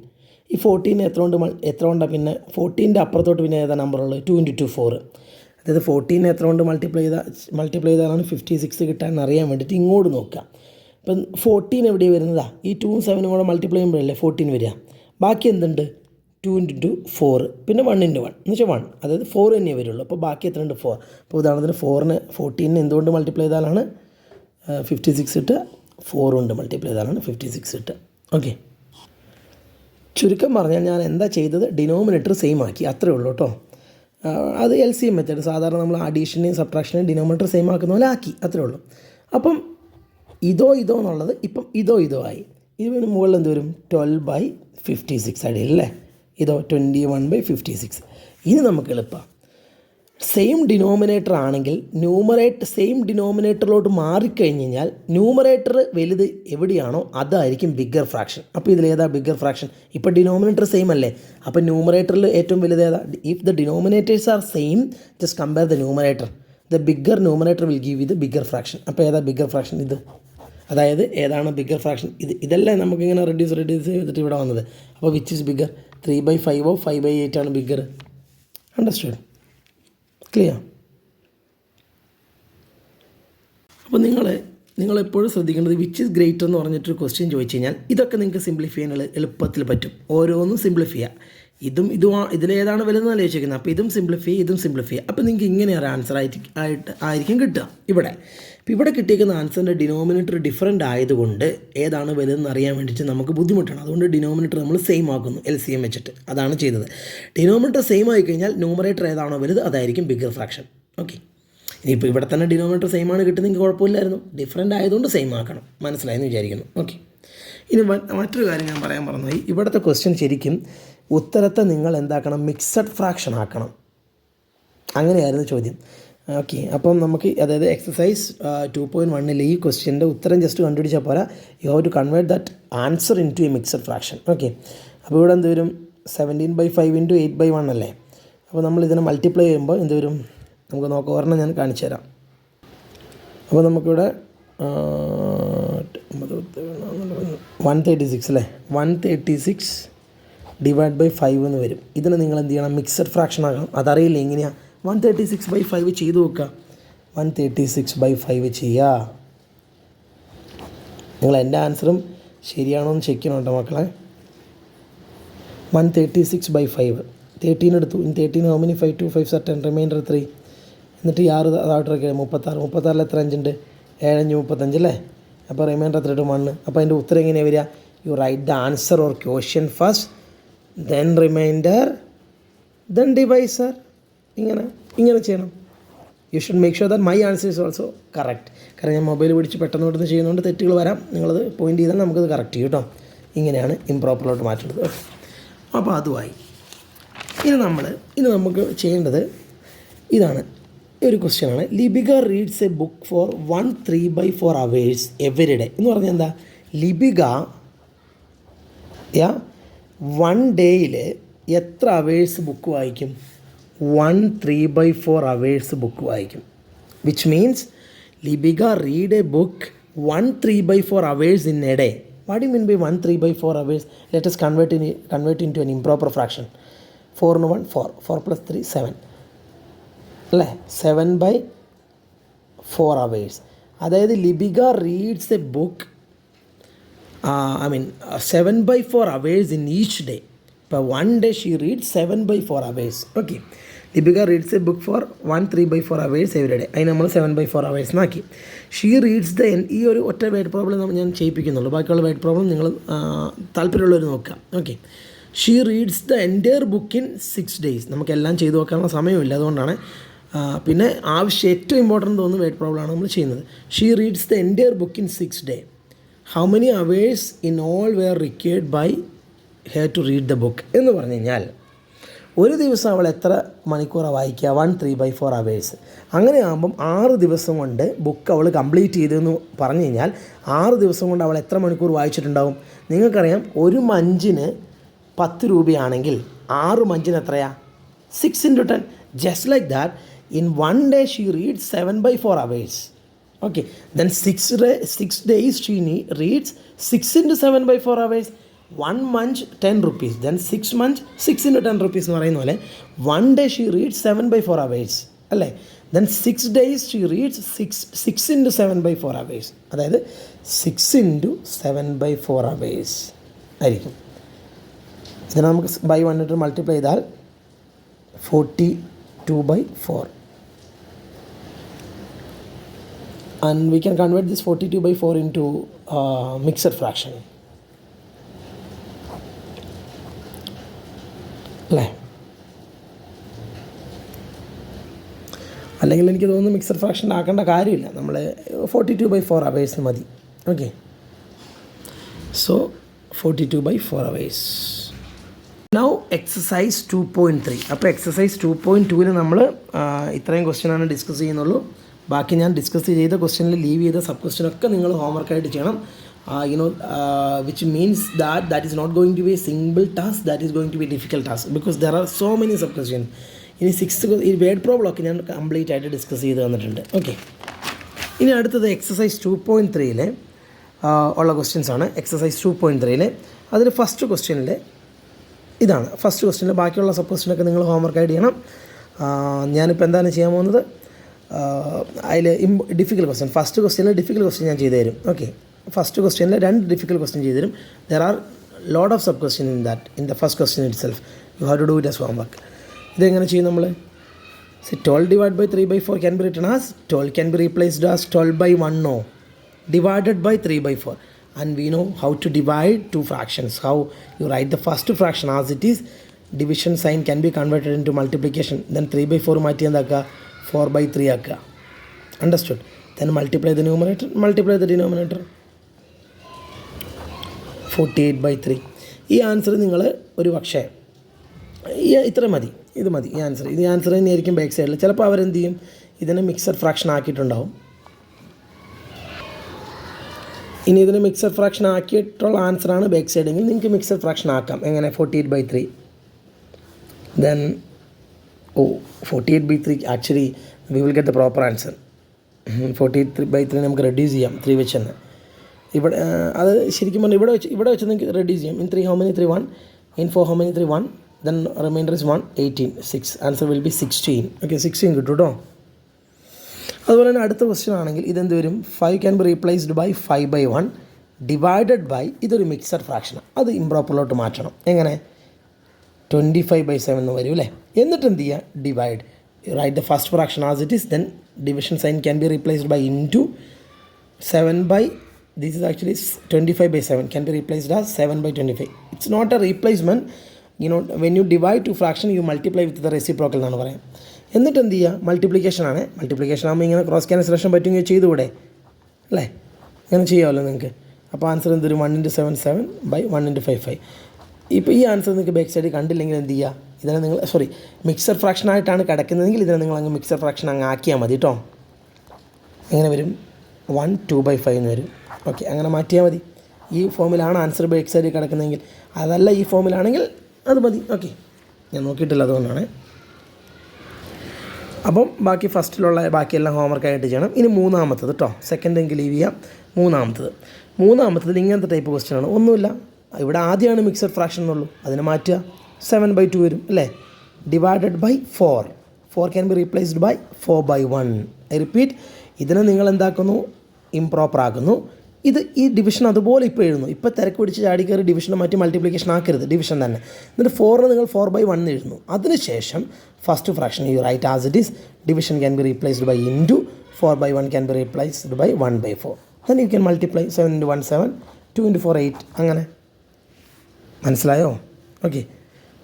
ഈ 14നെ എത്ര കൊണ്ടാണ് പിന്നെ 14ൻ്റെ അപ്പുറത്തോട്ട് പിന്നെ ഏതാ നമ്പറുള്ളത്? 2 into 2 4. അതായത് 14നെ എത്ര കൊണ്ട് മൾട്ടിപ്ലൈ ചെയ്താലാണ് 56 കിട്ടാൻ അറിയാൻ വേണ്ടിയിട്ട് ഇങ്ങോട്ട് നോക്കുക. ഇപ്പം 14 എവിടെയാണ് വരുന്നതാ? ഈ 2ഉം 7ഉം കൂടെ മൾട്ടിപ്ലൈ ചെയ്യുമ്പോഴല്ലേ 14 വരിക. ബാക്കി എന്തുണ്ട്? 2 into 2 4, പിന്നെ 1 into 1 എന്ന് വെച്ചാൽ 1, അതായത് 4 തന്നെ വരുള്ളൂ. അപ്പോൾ ബാക്കി എത്ര ഉണ്ട്? 4. അപ്പോൾ ഉദാഹരണത്തിന് 14നെ എന്തുകൊണ്ട് മൾട്ടിപ്ലൈ ചെയ്താലാണ് 56 ഇട്ട്? 4 കൊണ്ട് മൾട്ടിപ്ലൈ ചെയ്താലാണ് 56 ഇട്ട്. ഓക്കെ, ചുരുക്കം പറഞ്ഞാൽ ഞാൻ എന്താ ചെയ്തത്? ഡിനോമിനേറ്റർ സെയിം ആക്കി, അത്രേ ഉള്ളൂ കേട്ടോ. അത് LCM മെത്തേഡ്. സാധാരണ നമ്മൾ അഡീഷനെയും സബ്ട്രാക്ഷനെയും ഡിനോമിനേറ്റർ സെയിം ആക്കുന്ന പോലെ ആക്കി, അത്രേ ഉള്ളൂ. അപ്പം ഇതോ എന്നുള്ളത് ഇപ്പം ഇതോ ആയി. ഇതിന് മുകളിൽ എന്ത് വരും? 12/56 അടിയിൽ അല്ലേ? ഇതോ 21/56. ഇനി നമുക്ക് എളുപ്പമാണ്. സെയിം ഡിനോമിനേറ്റർ ആണെങ്കിൽ സെയിം ഡിനോമിനേറ്ററിലോട്ട് മാറിക്കഴിഞ്ഞ് കഴിഞ്ഞാൽ ന്യൂമറേറ്റർ വലുത് എവിടെയാണോ അതായിരിക്കും ബിഗ്ഗർ ഫ്രാക്ഷൻ. അപ്പോൾ ഇതിലേതാ ബിഗ്ഗർ ഫ്രാക്ഷൻ? ഇപ്പോൾ ഡിനോമിനേറ്റർ സെയിം അല്ലേ, അപ്പോൾ ന്യൂമറേറ്ററിൽ ഏറ്റവും വലുത് ഏതാ? If the denominators are same, just compare the numerator. The bigger numerator will give ഇത് ബിഗ്ഗർ ഫ്രാക്ഷൻ. അപ്പോൾ ഏതാ ബിഗ്ഗർ ഫ്രാക്ഷൻ? ഇത്. അതായത് ഏതാണ് ബിഗ്ഗർ ഫ്രാക്ഷൻ? ഇതല്ലേ നമുക്കിങ്ങനെ റെഡ്യൂസ് ചെയ്തിട്ട് ഇവിടെ വന്നത്. അപ്പോൾ വിച്ച് ഈസ് ബിഗ്ഗർ? 3/5 5/8 ആണ് ബിഗ്ഗർ. അണ്ടർസ്റ്റുഡ്? ക്ലിയർ? അപ്പോൾ നിങ്ങളെപ്പോഴും ശ്രദ്ധിക്കേണ്ടത് വിച്ച് ഈസ് ഗ്രേറ്റർ എന്ന് പറഞ്ഞിട്ടൊരു ക്വസ്റ്റ്യൻ ചോദിച്ചു കഴിഞ്ഞാൽ ഇതൊക്കെ നിങ്ങൾക്ക് സിംപ്ലിഫൈ ചെയ്യാൻ എളുപ്പത്തിൽ പറ്റും. ഓരോന്നും സിംപ്ലിഫൈ ചെയ്യുക. ഇതിലേതാണ് വലുതെന്ന് ആലോചിക്കുന്നത്. അപ്പോൾ ഇതും സിംപ്ലിഫൈ അപ്പോൾ നിങ്ങൾക്ക് ഇങ്ങനെ ഒരു ആൻസർ ആയിരിക്കും കിട്ടുക. ഇവിടെ കിട്ടിയിരിക്കുന്ന ആൻസറിൻ്റെ ഡിനോമിനേറ്റർ ഡിഫറൻ്റ് ആയതുകൊണ്ട് ഏതാണ് വലുതെന്ന് അറിയാൻ വേണ്ടിയിട്ട് നമുക്ക് ബുദ്ധിമുട്ടാണ്. അതുകൊണ്ട് ഡിനോമിനേറ്റർ നമ്മൾ സെയിം ആക്കുന്നു LCM വെച്ചിട്ട്. അതാണ് ചെയ്തത്. ഡിനോമിനേറ്റർ സെയിം ആയി കഴിഞ്ഞാൽ ന്യൂമറേറ്റർ ഏതാണോ വലുത് അതായിരിക്കും ബിഗ്ഗർ ഫ്രാക്ഷൻ. ഓക്കെ, ഇനിയിപ്പോൾ ഇവിടെ തന്നെ ഡിനോമിനേറ്റർ സെയിം ആണ് കിട്ടുന്നെങ്കിൽ കുഴപ്പമില്ലായിരുന്നു. ഡിഫറൻ്റ് ആയതുകൊണ്ട് സെയിം ആക്കണം. മനസ്സിലായെന്ന് വിചാരിക്കുന്നു. ഓക്കെ, ഇനി മറ്റൊരു കാര്യം ഞാൻ പറയാൻ മറന്നുപോയി. ഇവിടുത്തെ ക്വസ്റ്റ്യൻ ശരിക്കും ഉത്തരത്തെ നിങ്ങൾ എന്താക്കണം? മിക്സഡ് ഫ്രാക്ഷൻ ആക്കണം. അങ്ങനെയായിരുന്നു ചോദ്യം. ഓക്കെ, അപ്പം നമുക്ക് അതായത് എക്സസൈസ് 2.1 ഈ ക്വസ്റ്റ്യൻ്റെ ഉത്തരം ജസ്റ്റ് കണ്ടുപിടിച്ചാൽ പോരാ. You have to convert that answer into a mixed fraction. Okay, അപ്പോൾ ഇവിടെ എന്ത് വരും? 17/5 into 8/1 അല്ലേ? അപ്പോൾ നമ്മൾ ഇതിനെ മൾട്ടിപ്ലൈ ചെയ്യുമ്പോൾ എന്ത് വരും? നമുക്ക് നോക്കാം. ഒരെണ്ണം ഞാൻ കാണിച്ചു തരാം. അപ്പോൾ നമുക്കിവിടെ 136 അല്ലേ, 136 ഡിവൈഡ് ബൈ 5 എന്ന് വരും. ഇതിന് നിങ്ങൾ എന്ത് ചെയ്യണം, മിക്സഡ് ഫ്രാക്ഷൻ ആകണം. അതറിയില്ല എങ്ങനെയാണ്. 136/5 ചെയ്ത് നോക്കുക. 136/5 ചെയ്യുക. നിങ്ങൾ എൻ്റെ ആൻസറും ശരിയാണോ എന്ന് ചെക്ക് ചെയ്യണം കേട്ടോ മക്കളെ. 136/5, 13 എടുത്തു. ഇൻ 13 ഹൗ മെനി 5 2 5 10 റിമൈൻഡർ 3. എന്നിട്ട് 6 അതായിട്ടൊക്കെ 36 എത്ര അഞ്ചുണ്ട്, 7 5 35 അല്ലേ. അപ്പോൾ റിമൈൻഡർ എത്ര ഇട്ട് 1. അപ്പോൾ അതിൻ്റെ ഉത്തരം എങ്ങനെയാണ് വരിക? You write the answer or question first, then remainder, then divisor. ഇങ്ങനെ ചെയ്യണം. You should make sure that my answer is also correct. കാരണം ഞാൻ മൊബൈൽ പിടിച്ച് പെട്ടെന്ന് പെട്ടെന്ന് ചെയ്യുന്നതുകൊണ്ട് തെറ്റുകൾ വരാം. നിങ്ങളത് പോയിൻ്റ് ചെയ്താൽ നമുക്കത് കറക്റ്റ് ചെയ്യും കേട്ടോ. ഇങ്ങനെയാണ് ഇംപ്രോപ്പറിലോട്ട് മാറ്റേണ്ടത്. അപ്പോൾ അതുമായി ഇനി നമുക്ക് ചെയ്യേണ്ടത് ഇതാണ്. ഒരു ക്വസ്റ്റ്യനാണ്. Libika reads a book for 3/4 hours every day എന്ന് പറഞ്ഞാൽ എന്താ? ലിബിക 1 ഡേയിൽ എത്ര അവേഴ്സ് ബുക്ക് വായിക്കും? 3/4 അവേഴ്സ് ബുക്ക് വായിക്കും. Which means Libika read a book 3/4 hours in a day. What you mean by 3/4 hours? Let us convert into an improper fraction. 4 + 1 4, 4 + 3 7 അല്ലേ, 7/4 hours. അതായത് ലിബിക reads a book 7/4 hours in each day. ഇപ്പോൾ 1 day she reads 7/4 hours. Okay, ലിബിക reads a book for 3/4 hours every day. അതിന് നമ്മൾ 7/4 hours എന്നാക്കി. She reads the ഈ ഒരു ഒറ്റ വേർഡ് പ്രോബ്ലം ഞാൻ ചെയ്യിപ്പിക്കുന്നുള്ളൂ. ബാക്കിയുള്ള വേർഡ് പ്രോബ്ലം നിങ്ങൾ താല്പര്യമുള്ളവർ നോക്കുക. Okay, she reads the entire book in 6 days. നമുക്കെല്ലാം ചെയ്തു നോക്കാനുള്ള സമയമില്ല, അതുകൊണ്ടാണ്. പിന്നെ ഏറ്റവും ഇമ്പോർട്ടൻ്റ് തോന്നുന്ന വേർഡ് പ്രോബ്ലമാണ് നമ്മൾ ചെയ്യുന്നത്. She reads the entire book in 6 days. How many hours in all were required by her to read the book എന്ന് പറഞ്ഞു കഴിഞ്ഞാൽ ഒരു ദിവസം അവൾ എത്ര മണിക്കൂറാണ് വായിക്കുക? 3/4 അവേഴ്സ്. അങ്ങനെ ആകുമ്പം 6 ദിവസം കൊണ്ട് ബുക്ക് അവൾ കംപ്ലീറ്റ് ചെയ്തെന്ന് പറഞ്ഞു കഴിഞ്ഞാൽ 6 ദിവസം കൊണ്ട് അവൾ എത്ര മണിക്കൂർ വായിച്ചിട്ടുണ്ടാവും? നിങ്ങൾക്കറിയാം, ഒരു മഞ്ചിന് 10 രൂപയാണെങ്കിൽ 6 മഞ്ചിന് എത്രയാണ്? 6 × 10. Just like that, in 1 day she reads 7/4 hours. Okay, then 6 days she reads 6 × 7/4 hours. 1 month 10 rupees, then 6 months 6 × 10 rupees എന്ന് പറയുന്ന പോലെ 1 day she reads 7/4 hours അല്ലേ. then 6 days she reads 6 × 7/4 hours. അതായത് 6 × 7/4 hours ആയിരിക്കും. ഇതിനെ നമുക്ക് ബൈ 1 ഇട്ട് മൾട്ടിപ്ലൈ ചെയ്താൽ 42/4. and we can convert this 42/4 into mixed fraction അല്ലേ. അല്ലെങ്കിൽ എനിക്ക് തോന്നുന്നു മിക്സഡ് ഫ്രാക്ഷൻ ആക്കേണ്ട കാര്യമില്ല, നമ്മൾ 42/4 അവേഴ്സ് മതി. Okay, so 42/4 hours. Now exercise 2.3. അപ്പോൾ എക്സസൈസ് 2.2-ൽ നമ്മൾ ഇത്രയും ക്വസ്റ്റ്യനാണ് ഡിസ്കസ് ചെയ്യുന്നുള്ളൂ. ബാക്കി ഞാൻ ഡിസ്കസ് ചെയ്ത ക്വസ്റ്റ്യനിൽ ലീവ് ചെയ്ത സബ് ക്വസ്റ്റ്യനൊക്കെ നിങ്ങൾ ഹോംവർക്കായിട്ട് ചെയ്യണം. which means that is not going to be a single task, that is going to be a difficult task because there are so many sub questions. ഇനി 6th ഈ വേർഡ് പ്രോബ്ലം ഒക്കെ ഞാൻ complete ആയിട്ട് discuss ചെയ്ത് തന്നിട്ടുണ്ട്. Okay, ഇനി അടുത്തത് exercise 2.3-ൽ ഉള്ള ക്വസ്റ്റ്യൻസ് ആണ്. എക്സസൈസ് 2.3-ൽ അതിൽ ഫസ്റ്റ് ക്വസ്റ്റ്യനിൽ ഇതാണ്. ഫസ്റ്റ് ക്വസ്റ്റ്യനിൽ ബാക്കിയുള്ള സബ് ക്വസ്റ്റ്യനൊക്കെ നിങ്ങൾ ഹോംവർക്കായിട്ട് ചെയ്യണം. ഞാനിപ്പോൾ എന്താണ് ചെയ്യാൻ പോകുന്നത്, അതിൽ ഡിഫിക്കൽട്ട് ക്വസ്റ്റ്യൻ, ഫസ്റ്റ് ക്വസ്റ്റ്യനിൽ ഡിഫിക്കൽട്ട് ക്വസ്റ്റ്യൻ ഞാൻ ചെയ്തു തരും. ഓക്കെ, ഫസ്റ്റ് ക്വസ്റ്റ്യനിൽ 2 ഡിഫിക്കൽട്ട് ക്വസ്റ്റ്യൻ ചെയ്തു തരും. There are lot of sub question in the first question itself. You have to do it as homework. ഇതെങ്ങനെ ചെയ്യും നമ്മൾ? 12 divided by 3/4 can be written as 12 can be replaced as 12/1 no, divided by 3/4. And we know how to divide two fractions. How you write the first fraction as it is, division sign can be converted into multiplication. Then 3/4 മാറ്റി എന്താക്കുക, 4/3 ആക്കുക. Understood? Then multiply the numerator, multiply the denominator. 48/3. ഈ answer നിങ്ങൾ ഒരു പക്ഷേ ഇത്ര മതി, ഇത് മതി ഈ ആൻസർ. ഇത് ആൻസർ തന്നെയായിരിക്കും ബാക്ക് സൈഡിൽ. ചിലപ്പോൾ അവരെന്ത് ചെയ്യും, ഇതിനെ മിക്സഡ് ഫ്രാക്ഷൻ ആക്കിയിട്ടുണ്ടാവും. ഇനി ഇതിന് മിക്സഡ് ഫ്രാക്ഷൻ ആക്കിയിട്ടുള്ള ആൻസറാണ് ബാക്ക് സൈഡെങ്കിൽ നിങ്ങൾക്ക് മിക്സഡ് ഫ്രാക്ഷൻ ആക്കാം. എങ്ങനെ? 48/3. Then 48/3 actually we will get the proper answer. 43/3 നമുക്ക് റെഡ്യൂസ് ചെയ്യാം 3 വെച്ച് തന്നെ. ഇവിടെ അത് ശരിക്കും പറഞ്ഞാൽ ഇവിടെ വെച്ച് നിങ്ങൾക്ക് റെഡ്യൂസ് ചെയ്യാം. In 3 how many 3 1, in 4 how many 3 1, then remainder is 1 18 6. Answer will be 16. Okay 16 കിട്ടും കേട്ടോ. അതുപോലെ തന്നെ അടുത്ത ക്വസ്റ്റ്യൻ ആണെങ്കിൽ ഇതെന്ത് വരും? 5 can be replaced by 5/1 divided by, ഇതൊരു മിക്സഡ് ഫ്രാക്ഷനാണ്, അത് ഇംപ്രോപ്പറിലോട്ട് മാറ്റണം. എങ്ങനെ? 25/7 എന്ന് വരും അല്ലേ. എന്നിട്ട് എന്ത് ചെയ്യുക? Divide, write the first fraction as it is, then division sign can be replaced by into 7 by, this is actually 25/7 can be replaced as 7/25. It's not a replacement. When you divide two fraction, you multiply with the reciprocal എന്നാണ് പറയാം. എന്നിട്ട് എന്ത് ചെയ്യുക? Multiplication ആണ്. Multiplication ആകുമ്പോൾ ഇങ്ങനെ cross cancellation പറ്റുമെങ്കിൽ ചെയ്തുകൂടെ അല്ലേ? ഇങ്ങനെ ചെയ്യാമല്ലോ നിങ്ങൾക്ക്. അപ്പോൾ ആൻസർ എന്തൊരു 1 × 7 7 by 1 × 5 5. ഇപ്പോൾ ഈ ആൻസർ നിങ്ങൾക്ക് ബാക്ക് സൈഡ് കണ്ടില്ലെങ്കിൽ എന്ത് ചെയ്യുക? ഇതിനെ നിങ്ങൾ മിക്സർ ഫ്രാക്ഷൻ ആയിട്ടാണ് കിടക്കുന്നതെങ്കിൽ ഇതിനെ നിങ്ങൾ അങ്ങ് മിക്സർ ഫ്രാക്ഷൻ അങ്ങ് ആക്കിയാൽ മതി കേട്ടോ. എങ്ങനെ വരും? 1 2/5 എന്ന് വരും. ഓക്കെ, അങ്ങനെ മാറ്റിയാൽ മതി. ഈ ഫോമിലാണ് ആൻസർ ബാക്ക് സൈഡിൽ കിടക്കുന്നതെങ്കിൽ, അതല്ല ഈ ഫോമിലാണെങ്കിൽ അത് മതി. ഓക്കെ, ഞാൻ നോക്കിയിട്ടില്ല അതുകൊണ്ടാണ്. അപ്പം ബാക്കി ഫസ്റ്റിലുള്ള ബാക്കിയെല്ലാം ഹോംവർക്കായിട്ട് ചെയ്യണം. ഇനി മൂന്നാമത്തത് കേട്ടോ, സെക്കൻഡ് എങ്കിൽ ലീവ് ചെയ്യാം. മൂന്നാമത്തത് ഇങ്ങനത്തെ ടൈപ്പ് ക്വസ്റ്റ്യൻ ആണ്. ഒന്നുമില്ല, ഇവിടെ ആദ്യമാണ് മിക്സഡ് ഫ്രാക്ഷൻ എന്നുള്ളൂ, അതിനെ മാറ്റുക. 7/2 വരും അല്ലേ. Divided by 4 can be replaced by 4/1. I repeat, ഇതിനെ നിങ്ങൾ എന്താക്കുന്നു? ഇംപ്രോപ്പർ ആക്കുന്നു. ഈ ഡിവിഷൻ അതുപോലെ ഇപ്പോൾ എഴുതുന്നു. ഇപ്പോൾ തിരക്ക് പിടിച്ച് ചാടി കയറി ഡിവിഷനെ മാറ്റി മൾട്ടിപ്ലിക്കേഷൻ ആക്കരുത്, ഡിവിഷൻ തന്നെ. എന്നിട്ട് 4 നിങ്ങൾ 4/1 എഴുതുന്നു. അതിനുശേഷം first fraction you write as it is, division can be replaced by into 4/1 can be replaced by 1/4. Then you can multiply 7 × 1 7, 2 × 4 8. അങ്ങനെ മനസ്സിലായോ? ഓക്കെ,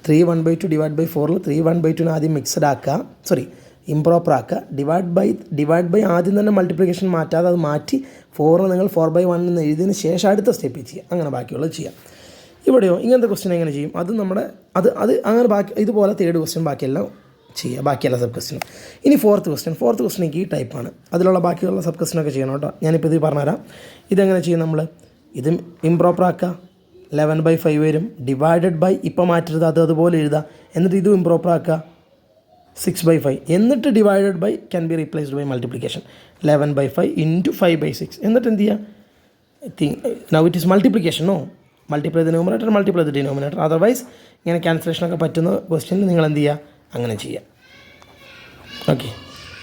3 1/2 ഡിവൈഡ് ബൈ 4, 3 1/2 ആദ്യം മിക്സഡ് ആക്കുക, ഇംപ്രോപ്പർ ആക്കുക. ഡിവൈഡ് ബൈ ആദ്യം തന്നെ മൾട്ടിപ്ലിക്കേഷൻ മാറ്റാതെ അത് മാറ്റി 4 നിങ്ങൾ 4/1 എന്ന് എഴുതിയതിന് ശേഷം അടുത്ത സ്റ്റെപ്പിൽ ചെയ്യുക. അങ്ങനെ ബാക്കിയുള്ളത് ചെയ്യാം. ഇവിടെയോ ഇങ്ങനത്തെ ക്വസ്റ്റ്യൻ എങ്ങനെ ചെയ്യും? അത് നമ്മുടെ അത് അങ്ങനെ ബാക്കി ഇതുപോലെ തേർഡ് ക്വസ്റ്റ്യൻ ബാക്കിയെല്ലാം ചെയ്യുക, ബാക്കിയെല്ലാം സബ് ക്വസ്റ്റ്യനും. ഇനി ഫോർത്ത് ക്വസ്റ്റ്യൻ ഈ ടൈപ്പാണ്. അതിലുള്ള ബാക്കിയുള്ള സബ് ക്വസ്റ്റ്യനൊക്കെ ചെയ്യണം കേട്ടോ. ഞാനിപ്പോൾ ഇത് പറഞ്ഞുതരാം. ഇതെങ്ങനെ ചെയ്യും നമ്മൾ? ഇത് ഇംപ്രോപ്പർ ആക്കുക, 11/5 വരും. ഡിവൈഡഡ് ബൈ ഇപ്പോൾ മാറ്റരുത്, അതുപോലെ എഴുതുക. എന്നിട്ട് ഇതും ഇംപ്രോപ്പർ ആക്കുക, 6/5. എന്നിട്ട് divided by can be replaced by multiplication, 11/5 into 5/6. എന്നിട്ട് എന്ത് ചെയ്യുക? Now it is multiplication. Multiply the numerator, multiply the denominator. Otherwise ഇങ്ങനെ ക്യാൻസലേഷനൊക്കെ പറ്റുന്ന ക്വസ്റ്റ്യനിൽ നിങ്ങൾ എന്ത് ചെയ്യുക? അങ്ങനെ ചെയ്യുക. ഓക്കെ,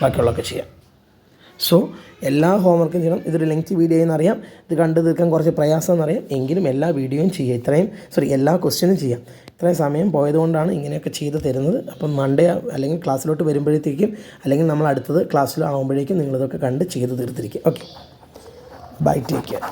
ബാക്കിയുള്ളതൊക്കെ ചെയ്യാം. സോ എല്ലാ ഹോംവർക്കും ചെയ്യണം. ഇതൊരു ലെങ്ത് വീഡിയോ എന്നറിയാം, ഇത് കണ്ടു തീർക്കാൻ കുറച്ച് പ്രയാസം എന്നറിയാം. എങ്കിലും എല്ലാ വീഡിയോയും ചെയ്യുക, എല്ലാ ക്വസ്റ്റ്യനും ചെയ്യാം. ഇത്രയും സമയം പോയതുകൊണ്ടാണ് ഇങ്ങനെയൊക്കെ ചെയ്ത് തരുന്നത്. അപ്പം മൺഡേ അല്ലെങ്കിൽ ക്ലാസ്സിലോട്ട് വരുമ്പോഴത്തേക്കും, അല്ലെങ്കിൽ നമ്മൾ അടുത്തത് ക്ലാസ്സിലാവുമ്പോഴേക്കും നിങ്ങളിതൊക്കെ കണ്ട് ചെയ്ത് തീർത്തിരിക്കും. Okay, bye, take care.